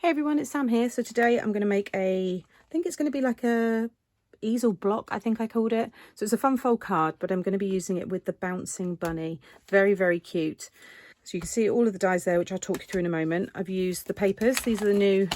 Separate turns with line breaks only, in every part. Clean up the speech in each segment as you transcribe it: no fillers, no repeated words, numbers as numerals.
Hey everyone, it's Sam here. So today I'm going to make I think it's going to be like a easel block, I think I called it. So it's a fun fold card, but I'm going to be using it with the bouncing bunny. Very, very cute. So you can see all of the dies there, which I'll talk you through in a moment. I've used the papers. These are the new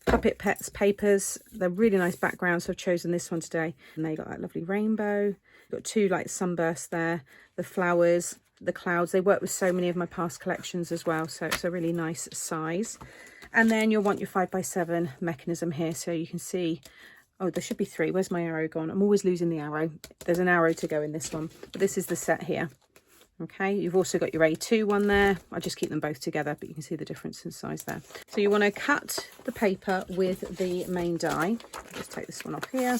Puppet Pets papers. They're really nice backgrounds, so I've chosen this one today. And they got that lovely rainbow. Got two like sunbursts there, the flowers, the clouds. They work with so many of my past collections as well, so it's a really nice size. And then you'll want your 5x7 mechanism here, so you can see, oh, there should be three. Where's my arrow gone? I'm always losing the arrow. There's an arrow to go in this one, but this is the set here. Okay, you've also got your A2 one there. I just keep them both together, but you can see the difference in size there. So you want to cut the paper with the main die. Just take this one off here.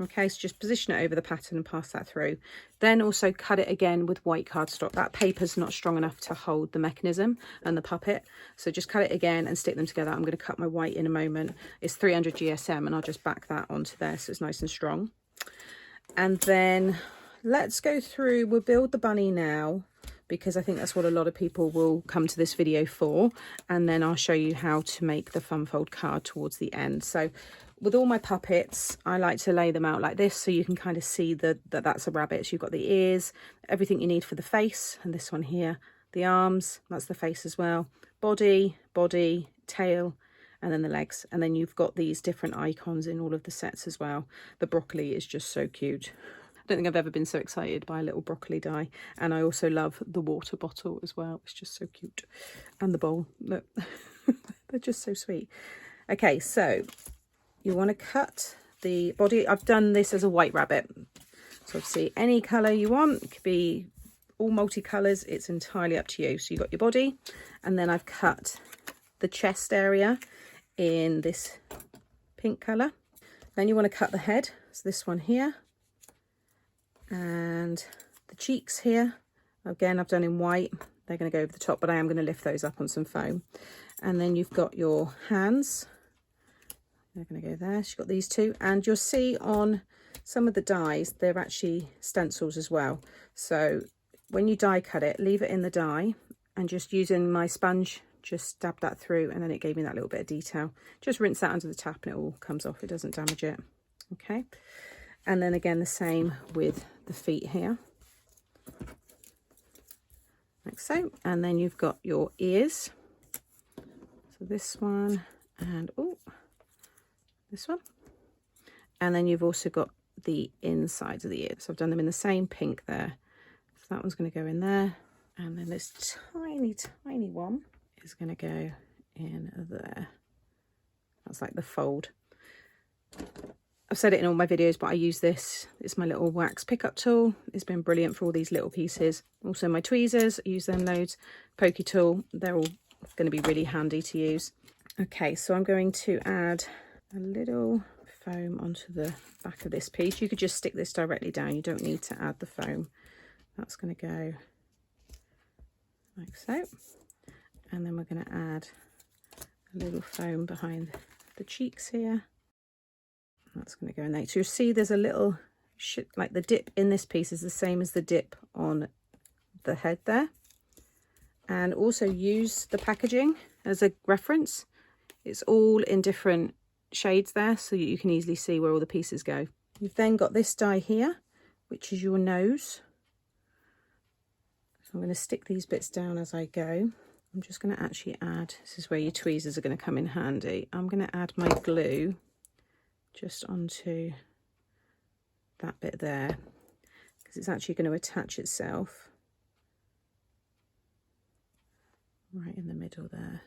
Okay, so just position it over the pattern and pass that through. Then also cut it again with white cardstock. That paper's not strong enough to hold the mechanism and the puppet. So just cut it again and stick them together. I'm going to cut my white in a moment. It's 300 GSM and I'll just back that onto there so it's nice and strong. And then let's go through, we'll build the bunny now, because I think that's what a lot of people will come to this video for. And then I'll show you how to make the fun fold card towards the end. So with all my puppets, I like to lay them out like this so you can kind of see that that's a rabbit. So you've got the ears, everything you need for the face, and this one here, the arms, that's the face as well, body, tail, and then the legs. And then you've got these different icons in all of the sets as well. The broccoli is just so cute. I don't think I've ever been so excited by a little broccoli die. And I also love the water bottle as well. It's just so cute. And the bowl, look, they're just so sweet. Okay, so you want to cut the body. I've done this as a white rabbit. So obviously any colour you want, it could be all multicolours, it's entirely up to you. So you've got your body, and then I've cut the chest area in this pink colour. Then you want to cut the head, so this one here. And the cheeks here, again, I've done in white. They're going to go over the top, but I am going to lift those up on some foam. And then you've got your hands. They're going to go there. So you've got these two, and you'll see on some of the dies they're actually stencils as well. So when you die cut it, leave it in the die, and just using my sponge, just dab that through, and then it gave me that little bit of detail. Just rinse that under the tap and it all comes off. It doesn't damage it. Okay, and then again the same with the feet here, like so. And then you've got your ears, so this one and this one, and then you've also got the insides of the ears. So I've done them in the same pink there, so that one's going to go in there, and then this tiny one is going to go in there. That's like the fold. I've said it in all my videos, but I use this. It's my little wax pickup tool. It's been brilliant for all these little pieces. Also my tweezers, I use them loads. Pokey tool, they're all going to be really handy to use. Okay, so I'm going to add a little foam onto the back of this piece. You could just stick this directly down. You don't need to add the foam. That's going to go like so. And then we're going to add a little foam behind the cheeks here. That's going to go in there. So you'll see there's a little, like the dip in this piece is the same as the dip on the head there. And also use the packaging as a reference. It's all in different shades there, so you can easily see where all the pieces go. You've then got this die here, which is your nose. So I'm going to stick these bits down as I go. I'm just going to actually add, this is where your tweezers are going to come in handy. I'm going to add my glue just onto that bit there, because it's actually going to attach itself right in the middle there.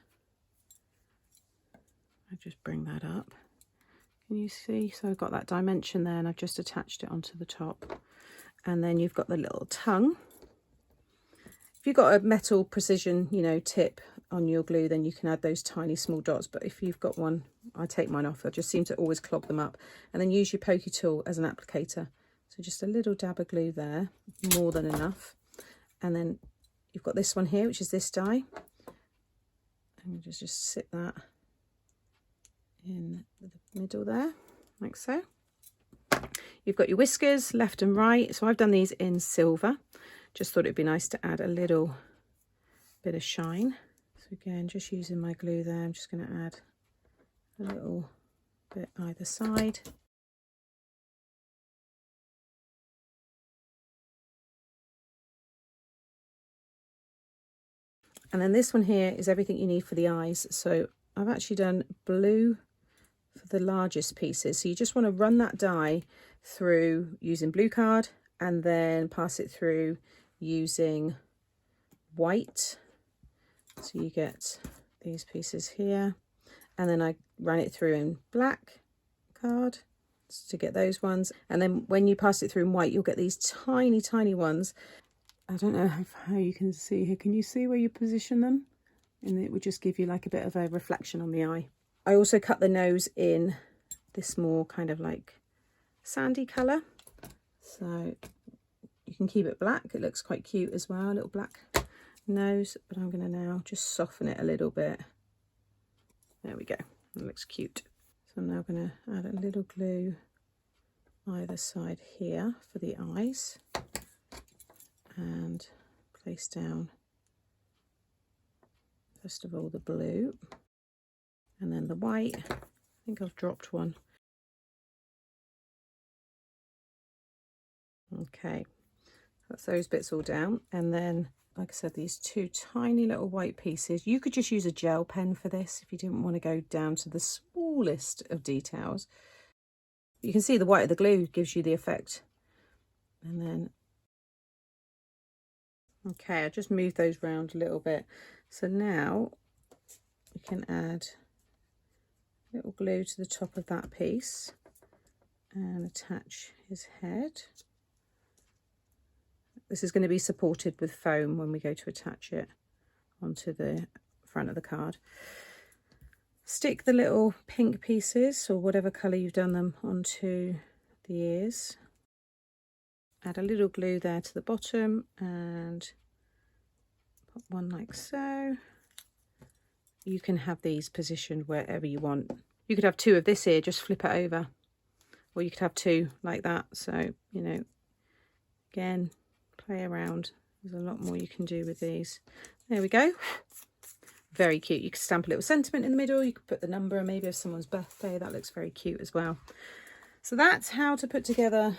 I just bring that up. Can you see? So I've got that dimension there, and I've just attached it onto the top. And then you've got the little tongue. If you've got a metal precision, tip on your glue, then you can add those tiny small dots. But if you've got one, I take mine off. I just seem to always clog them up. And then use your pokey tool as an applicator. So just a little dab of glue there, more than enough. And then you've got this one here, which is this die. And you just sit that in the middle there, like so. You've got your whiskers left and right. So I've done these in silver. Just thought it'd be nice to add a little bit of shine. So again, just using my glue there, I'm just going to add a little bit either side. And then this one here is everything you need for the eyes. So I've actually done blue for the largest pieces. So you just want to run that dye through using blue card and then pass it through using white. So you get these pieces here. And then I ran it through in black card to get those ones. And then when you pass it through in white, you'll get these tiny, tiny ones. I don't know how you can see here. Can you see where you position them? And it would just give you like a bit of a reflection on the eye. I also cut the nose in this more kind of like sandy colour. So you can keep it black. It looks quite cute as well, a little black nose. But I'm going to now just soften it a little bit. There we go. It looks cute. So I'm now going to add a little glue either side here for the eyes. And place down first of all the blue and then the white. I think I've dropped one. Okay, that's those bits all down, and then like I said, these two tiny little white pieces. You could just use a gel pen for this if you didn't want to go down to the smallest of details. You can see the white of the glue gives you the effect. And then okay, I just moved those round a little bit. So now you can add a little glue to the top of that piece and attach his head. This is going to be supported with foam when we go to attach it onto the front of the card. Stick the little pink pieces, or whatever colour you've done them, onto the ears. Add a little glue there to the bottom and put one like so. You can have these positioned wherever you want. You could have two of this ear, just flip it over, or you could have two like that. So, you know, again, play around. There's a lot more you can do with these. There we go. Very cute. You could stamp a little sentiment in the middle. You could put the number, maybe of someone's birthday. That looks very cute as well. So that's how to put together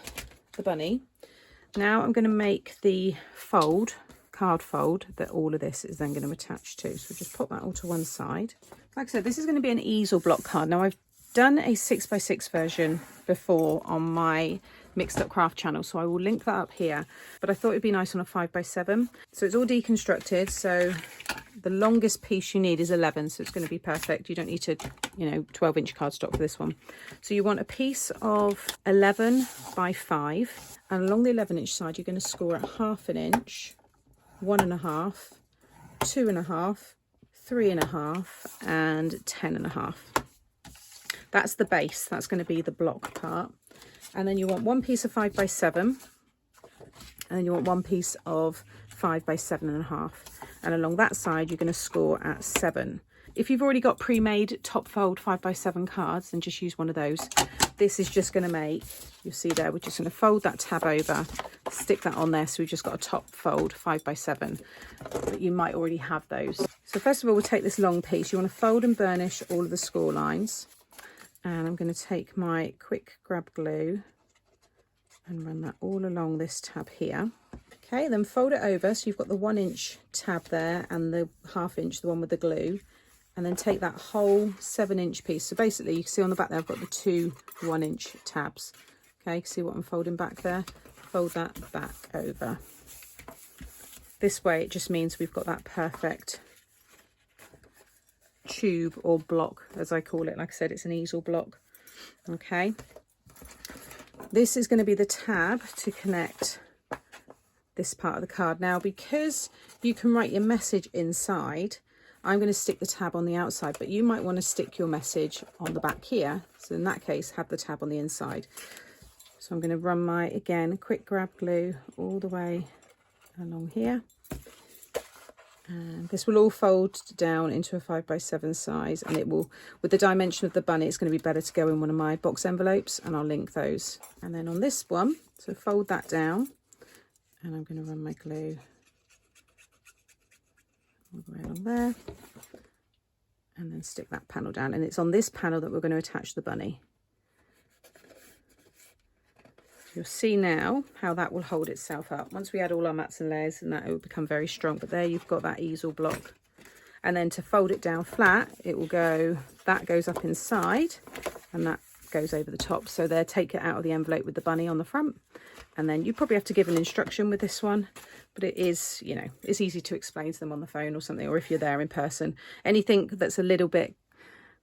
the bunny. Now I'm going to make the fold, card fold, that all of this is then going to attach to. So just put that all to one side. Like I said, this is going to be an easel block card. Now I've done a 6x6 version before on my Mixed Up Craft channel, so I will link that up here, but I thought it'd be nice on a 5x7. So it's all deconstructed, so the longest piece you need is 11, so it's going to be perfect. You don't need to, 12-inch cardstock for this one. So you want a piece of 11 by 5, and along the 11-inch side you're going to score at 1/2 inch, 1.5, 2.5, 3.5 and 10.5. That's the base. That's going to be the block part. And then you want one piece of 5x7, and then you want one piece of 5x7.5. And along that side, you're going to score at 7. If you've already got pre-made top fold 5x7 cards, then just use one of those. This is just going to make, you'll see there, we're just going to fold that tab over, stick that on there. So we've just got a top fold 5x7, but you might already have those. So first of all, we'll take this long piece. You want to fold and burnish all of the score lines. And I'm going to take my quick grab glue and run that all along this tab here. Okay, then fold it over so you've got the 1-inch tab there and the 1/2 inch, the one with the glue. And then take that whole 7-inch piece. So basically you can see on the back there I've got the two 1-inch tabs. Okay, see what I'm folding back there? Fold that back over. This way it just means we've got that perfect tube or block, as I call it. Like I said, it's an easel block. Okay, this is going to be the tab to connect this part of the card. Now, because you can write your message inside, I'm going to stick the tab on the outside, but you might want to stick your message on the back here. So in that case, have the tab on the inside. So I'm going to run my, again, quick grab glue all the way along here. And this will all fold down into a 5x7 size, and it will, with the dimension of the bunny, it's going to be better to go in one of my box envelopes, and I'll link those. And then on this one, so fold that down, and I'm going to run my glue all the way along there. and then stick that panel down. And it's on this panel that we're going to attach the bunny. You'll see now how that will hold itself up. Once we add all our mats and layers, and that it will become very strong. But there you've got that easel block. And then to fold it down flat, it will go, that goes up inside and that goes over the top. So there, take it out of the envelope with the bunny on the front. And then you probably have to give an instruction with this one, but it is, you know, it's easy to explain to them on the phone or something, or if you're there in person. Anything that's a little bit,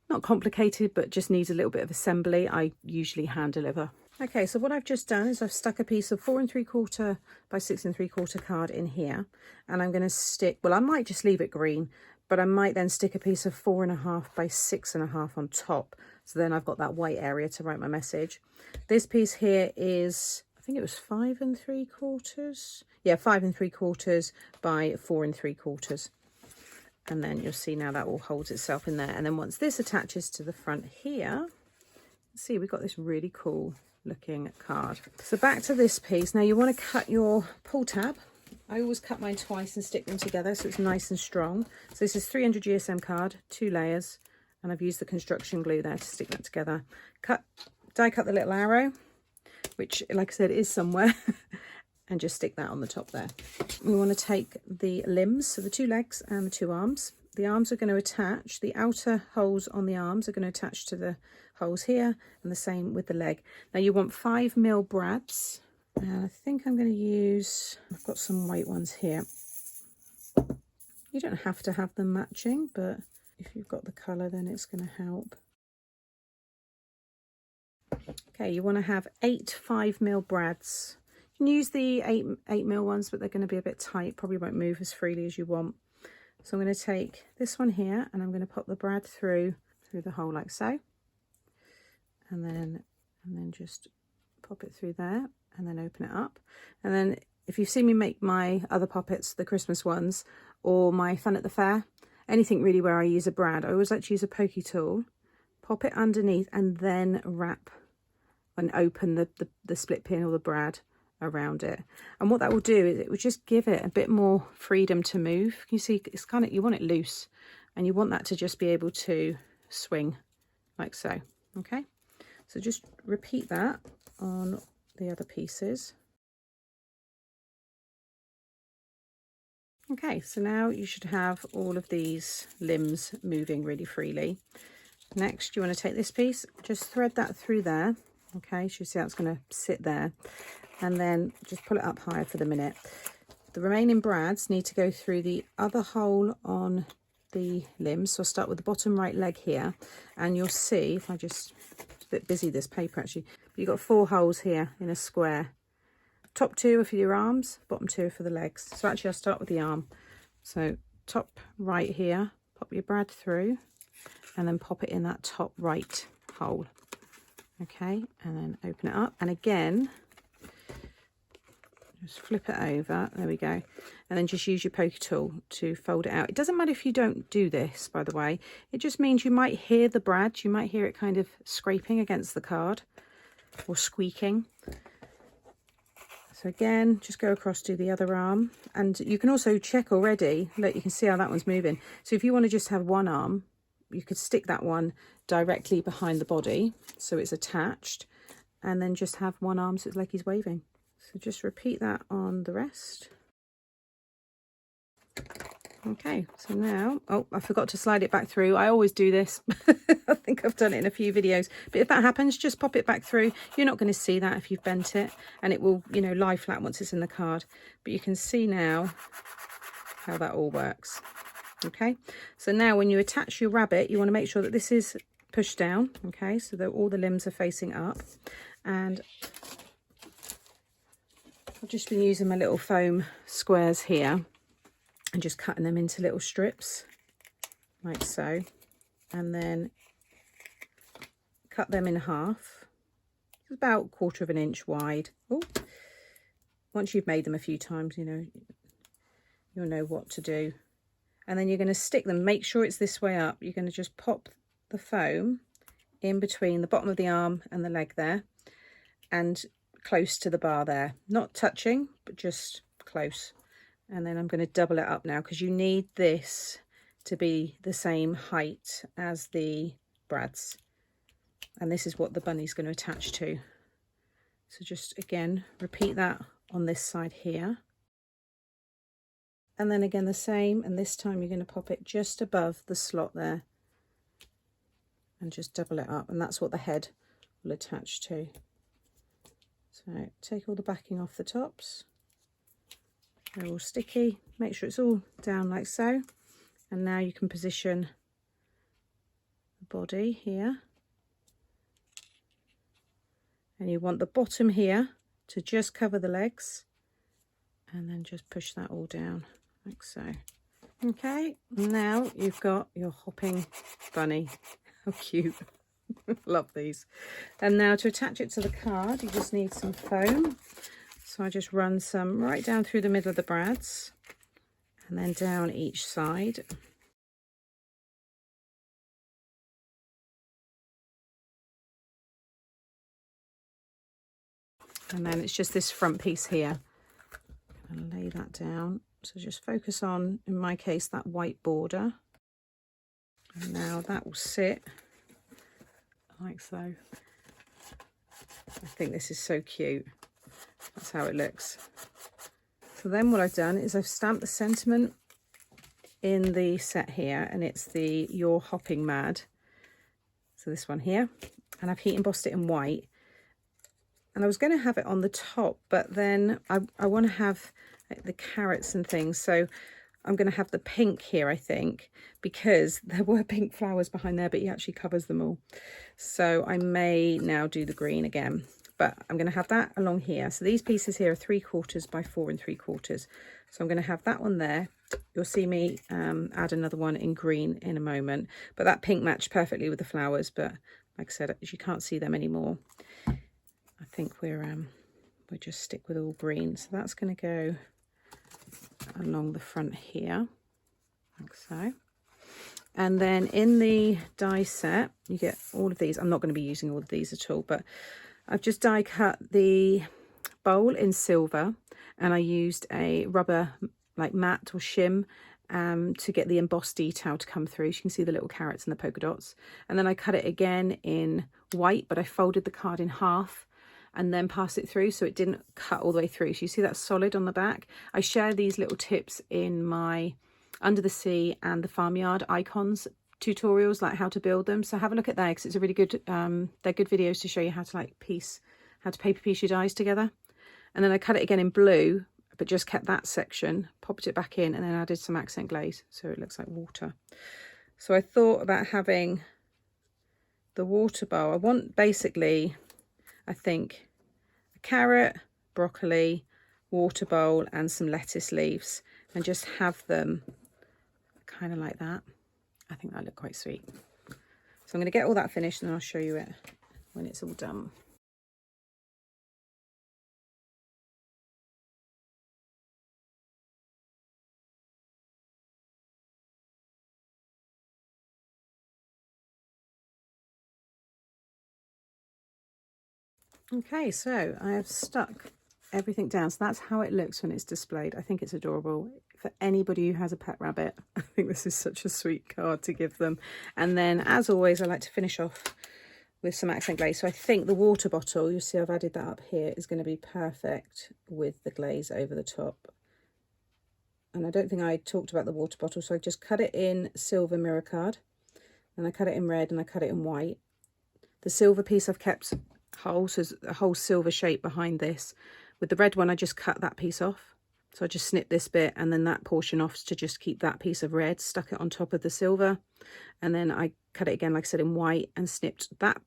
not complicated, but just needs a little bit of assembly, I usually hand deliver. Okay, so what I've just done is I've stuck a piece of 4 3/4 by 6 3/4 card in here, and I'm going to stick, well, I might just leave it green, but I might then stick a piece of 4 1/2 by 6 1/2 on top. So then I've got that white area to write my message. This piece here is, I think it was 5 3/4. Yeah, 5 3/4 by 4 3/4. And then you'll see now that all holds itself in there. And then once this attaches to the front here, see, we've got this really cool looking card. So back to this piece. Now you want to cut your pull tab. I always cut mine twice and stick them together so it's nice and strong. So this is 300 GSM card, 2 layers, and I've used the construction glue there to stick that together. Die cut the little arrow, which, like I said, is somewhere, and just stick that on the top there. We want to take the limbs, so the 2 legs and the 2 arms. The arms are going to attach, the outer holes on the arms are going to attach to the holes here, and the same with the leg. Now you want 5mm brads, and I think I'm going to use, I've got some white ones here. You don't have to have them matching, but if you've got the colour, then it's going to help. Okay, you want to have 8 5mm brads. You can use the 8mm ones, but they're going to be a bit tight, probably won't move as freely as you want. So I'm going to take this one here, and I'm going to pop the brad through the hole like so, and then just pop it through there, and then open it up. And then if you've seen me make my other poppets, the Christmas ones, or my Fun at the Fair, anything really where I use a brad, I always like to use a pokey tool, pop it underneath, and then wrap and open the split pin or the brad around it. And what that will do is it will just give it a bit more freedom to move. You see, it's kind of, you want it loose, and you want that to just be able to swing like so. Okay, so just repeat that on the other pieces. Okay, so now you should have all of these limbs moving really freely. Next, you want to take this piece, just thread that through there. Okay, so you see how it's going to sit there, and then just pull it up higher for the minute. The remaining brads need to go through the other hole on the limbs. So I'll start with the bottom right leg here, and you'll see, if I just, it's a bit busy this paper actually, but you've got 4 holes here in a square. Top 2 are for your arms, bottom 2 are for the legs. So actually I'll start with the arm. So top right here, pop your brad through, and then pop it in that top right hole. Okay, and then open it up, and again just flip it over, there we go, and then just use your pokey tool to fold it out. It doesn't matter if you don't do this, by the way, it just means you might hear the brad, you might hear it kind of scraping against the card or squeaking. So again, just go across to the other arm, and you can also check already, look, you can see how that one's moving. So if you want to just have one arm, you could stick that one directly behind the body so it's attached, and then just have one arm so it's like he's waving. So just repeat that on the rest. Okay, so now, oh, I forgot to slide it back through. I always do this. I think I've done it in a few videos, but if that happens, just pop it back through. You're not going to see that if you've bent it, and it will, you know, lie flat once it's in the card. But you can see now how that all works. Okay, so now when you attach your rabbit, you want to make sure that this is pushed down, okay, so that all the limbs are facing up. And I've just been using my little foam squares here and just cutting them into little strips like so, and then cut them in half. It's about 1/4 inch wide. Oh, once you've made them a few times, you know, you'll know what to do. And then you're going to stick them, make sure it's this way up. You're going to just pop the foam in between the bottom of the arm and the leg there, and close to the bar there, not touching, but just close. And then I'm going to double it up now, because you need this to be the same height as the brads. And this is what the bunny's going to attach to. So just again, repeat that on this side here. And then again the same, and this time you're going to pop it just above the slot there. And just double it up, and that's what the head will attach to. So take all the backing off the tops. They're all sticky. Make sure it's all down like so. And now you can position the body here. And you want the bottom here to just cover the legs. And then just push that all down like so. Okay, now you've got your hopping bunny. How cute. Love these. And now to attach it to the card, you just need some foam. So I just run some right down through the middle of the brads and then down each side. And then it's just this front piece here. And lay that down. So just focus on, in my case, that white border. And now that will sit like so. I think this is so cute. That's how it looks. So then what I've done is I've stamped the sentiment in the set here, and it's the "You're Hopping Mad." So this one here, and I've heat embossed it in white. And I was going to have it on the top, but then I want to have like the carrots and things. So I'm going to have the pink here, I think, because there were pink flowers behind there, but he actually covers them all. So I may now do the green again, but I'm going to have that along here. So these pieces here are 3/4 by 4 3/4. So I'm going to have that one there. You'll see me add another one in green in a moment, but that pink matched perfectly with the flowers. But like I said, you can't see them anymore. I think we'll just stick with all green. So that's going to go along the front here, like so. And then in the die set, you get all of these. I'm not going to be using all of these at all, but I've just die cut the bowl in silver, and I used a rubber like matte or shim to get the embossed detail to come through. So you can see the little carrots and the polka dots. And then I cut it again in white, but I folded the card in half and then pass it through so it didn't cut all the way through. So you see that solid on the back. I share these little tips in my Under the Sea and the Farmyard icons tutorials, like how to build them. So have a look at that, because it's a really good, they're good videos to show you how to how to paper piece your dies together. And then I cut it again in blue, but just kept that section, popped it back in, and then added some accent glaze so it looks like water. So I thought about having the water bowl. I want basically, I think, a carrot, broccoli, water bowl, and some lettuce leaves, and just have them kind of like that. I think that look quite sweet. So I'm going to get all that finished, and I'll show you it when it's all done. Okay, so I have stuck everything down. So that's how it looks when it's displayed. I think it's adorable. For anybody who has a pet rabbit, I think this is such a sweet card to give them. And then, as always, I like to finish off with some accent glaze. So I think the water bottle, you'll see I've added that up here, is going to be perfect with the glaze over the top. And I don't think I talked about the water bottle, so I just cut it in silver mirror card, and I cut it in red, and I cut it in white. The silver piece I've kept whole, so there's a whole silver shape behind this. With the red one, I just cut that piece off. So I just snipped this bit and then that portion off to just keep that piece of red, stuck it on top of the silver. And then I cut it again, like I said, in white, and snipped that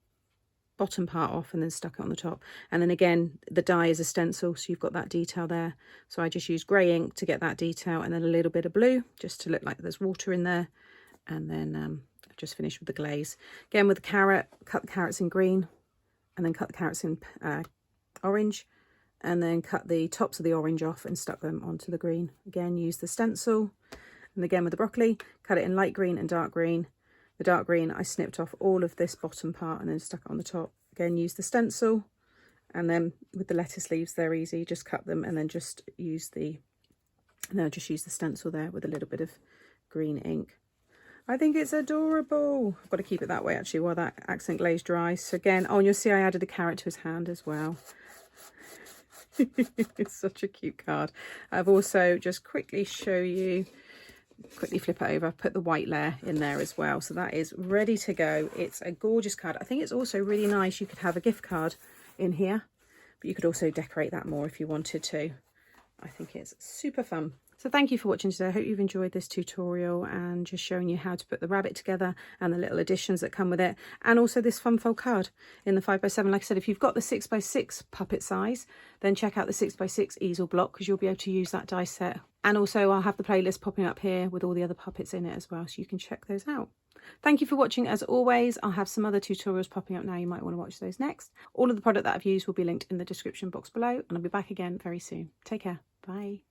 bottom part off and then stuck it on the top. And then again, the die is a stencil, so you've got that detail there. So I just used grey ink to get that detail, and then a little bit of blue just to look like there's water in there. And then I've just finished with the glaze. Again, with the carrot, cut the carrots in green, and then cut the carrots in orange, and then cut the tops of the orange off and stuck them onto the green. Again, use the stencil. And again with the broccoli, cut it in light green and dark green. The dark green, I snipped off all of this bottom part and then stuck it on the top. Again, use the stencil. And then with the lettuce leaves, they're easy. Just cut them and then just use the stencil there with a little bit of green ink. I think it's adorable. I've got to keep it that way actually while that accent glaze dries. So again, oh, and you'll see I added a carrot to his hand as well. It's such a cute card. I've also just quickly show you, quickly flip it over, put the white layer in there as well. So that is ready to go. It's a gorgeous card. I think it's also really nice. You could have a gift card in here, but you could also decorate that more if you wanted to. I think it's super fun. So thank you for watching today. I hope you've enjoyed this tutorial and just showing you how to put the rabbit together and the little additions that come with it. And also this fun fold card in the 5x7. Like I said, if you've got the 6x6 puppet size, then check out the 6x6 easel block because you'll be able to use that die set. And also I'll have the playlist popping up here with all the other puppets in it as well, so you can check those out. Thank you for watching as always. I'll have some other tutorials popping up now. You might want to watch those next. All of the product that I've used will be linked in the description box below, and I'll be back again very soon. Take care. Bye.